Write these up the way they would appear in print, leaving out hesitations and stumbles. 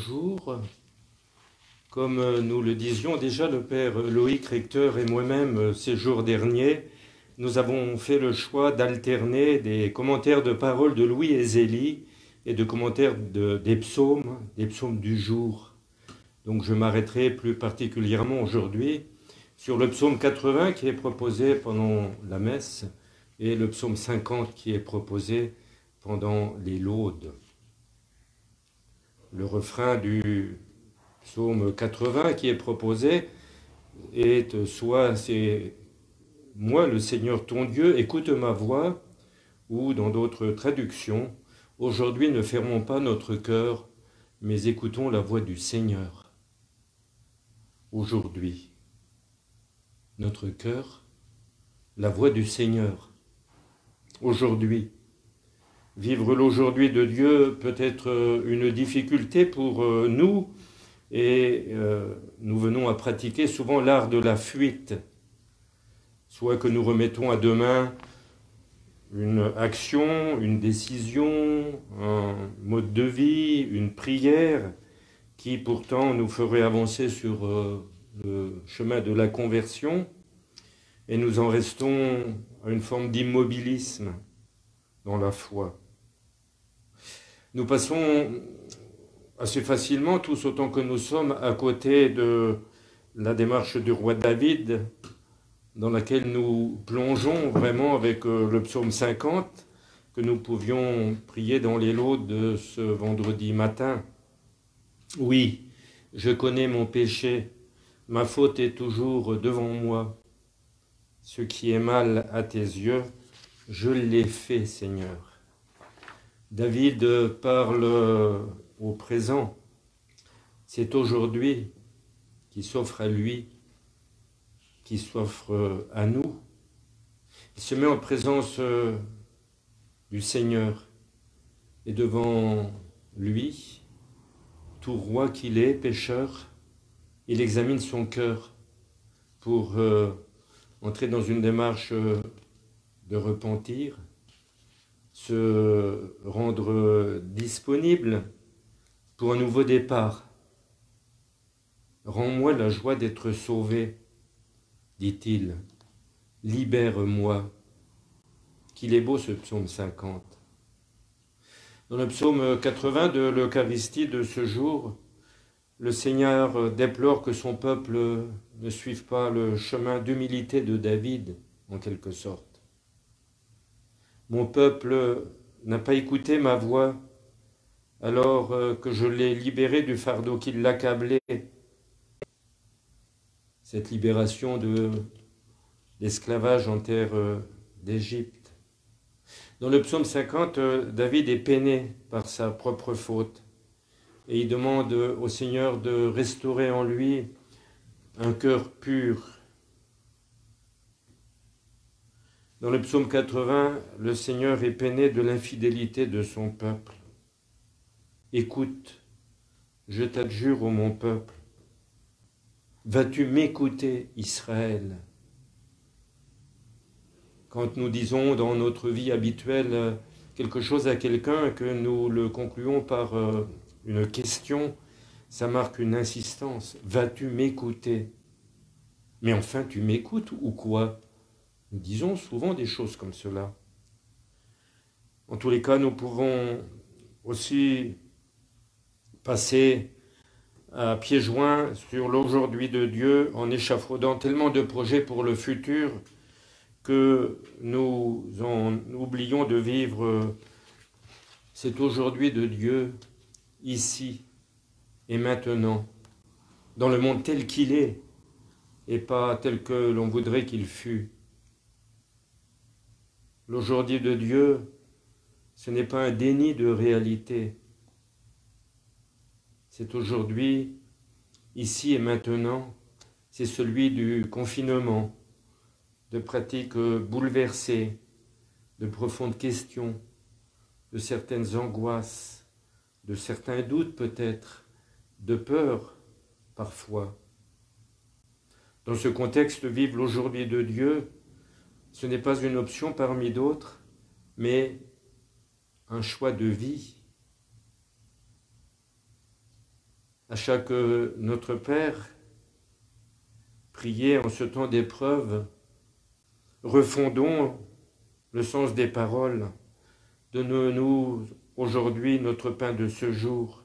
bonjour. Comme nous le disions déjà, le Père Loïc Recteur et moi-même, ces jours derniers, nous avons fait le choix d'alterner des commentaires de paroles de Louis et Zélie et de commentaires des psaumes du jour. Donc je m'arrêterai plus particulièrement aujourd'hui sur le psaume 80 qui est proposé pendant la messe et le psaume 50 qui est proposé pendant les laudes. Le refrain du psaume 80 qui est proposé est soit c'est moi le Seigneur ton Dieu, écoute ma voix, ou dans d'autres traductions, aujourd'hui ne fermons pas notre cœur, mais écoutons la voix du Seigneur. Aujourd'hui, notre cœur, la voix du Seigneur. Aujourd'hui, vivre l'aujourd'hui de Dieu peut être une difficulté pour nous et nous venons à pratiquer souvent l'art de la fuite, soit que nous remettons à demain une action, une décision, un mode de vie, une prière qui pourtant nous ferait avancer sur le chemin de la conversion et nous en restons à une forme d'immobilisme dans la foi. Nous passons assez facilement, tous autant que nous sommes, à côté de la démarche du roi David, dans laquelle nous plongeons vraiment avec le psaume 50, que nous pouvions prier dans les laudes de ce vendredi matin. Oui, je connais mon péché, ma faute est toujours devant moi. Ce qui est mal à tes yeux, je l'ai fait, Seigneur. David parle au présent. C'est aujourd'hui qui s'offre à lui, qui s'offre à nous. Il se met en présence du Seigneur et devant lui, tout roi qu'il est, pécheur, il examine son cœur pour entrer dans une démarche de repentir, se rendre disponible pour un nouveau départ. Rends-moi la joie d'être sauvé, dit-il. Libère-moi. Qu'il est beau ce psaume 50. Dans le psaume 80 de l'Eucharistie de ce jour, le Seigneur déplore que son peuple ne suive pas le chemin d'humilité de David, en quelque sorte. Mon peuple n'a pas écouté ma voix alors que je l'ai libéré du fardeau qui l'accablait. Cette libération de l'esclavage en terre d'Égypte. Dans le psaume 50, David est peiné par sa propre faute et il demande au Seigneur de restaurer en lui un cœur pur. Dans le psaume 80, le Seigneur est peiné de l'infidélité de son peuple. Écoute, je t'adjure, ô mon peuple, vas-tu m'écouter, Israël? Quand nous disons dans notre vie habituelle quelque chose à quelqu'un et que nous le concluons par une question, ça marque une insistance. Vas-tu m'écouter? Mais enfin, tu m'écoutes ou quoi? Nous disons souvent des choses comme cela. En tous les cas, nous pouvons aussi passer à pieds joints sur l'aujourd'hui de Dieu en échafaudant tellement de projets pour le futur que nous en oublions de vivre cet aujourd'hui de Dieu ici et maintenant, dans le monde tel qu'il est et pas tel que l'on voudrait qu'il fût. L'aujourd'hui de Dieu, ce n'est pas un déni de réalité. C'est aujourd'hui, ici et maintenant, c'est celui du confinement, de pratiques bouleversées, de profondes questions, de certaines angoisses, de certains doutes peut-être, de peur parfois. Dans ce contexte, vivre l'aujourd'hui de Dieu, ce n'est pas une option parmi d'autres, mais un choix de vie. À chaque Notre Père, priez en ce temps d'épreuve, refondons le sens des paroles. Donne-nous aujourd'hui notre pain de ce jour,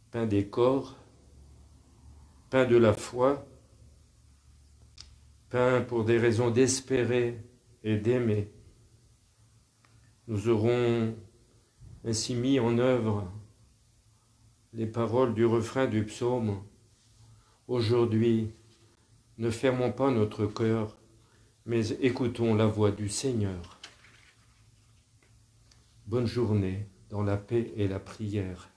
pain des corps, pain de la foi, pain pour des raisons d'espérer et d'aimer. Nous aurons ainsi mis en œuvre les paroles du refrain du psaume. Aujourd'hui, ne fermons pas notre cœur, mais écoutons la voix du Seigneur. Bonne journée dans la paix et la prière.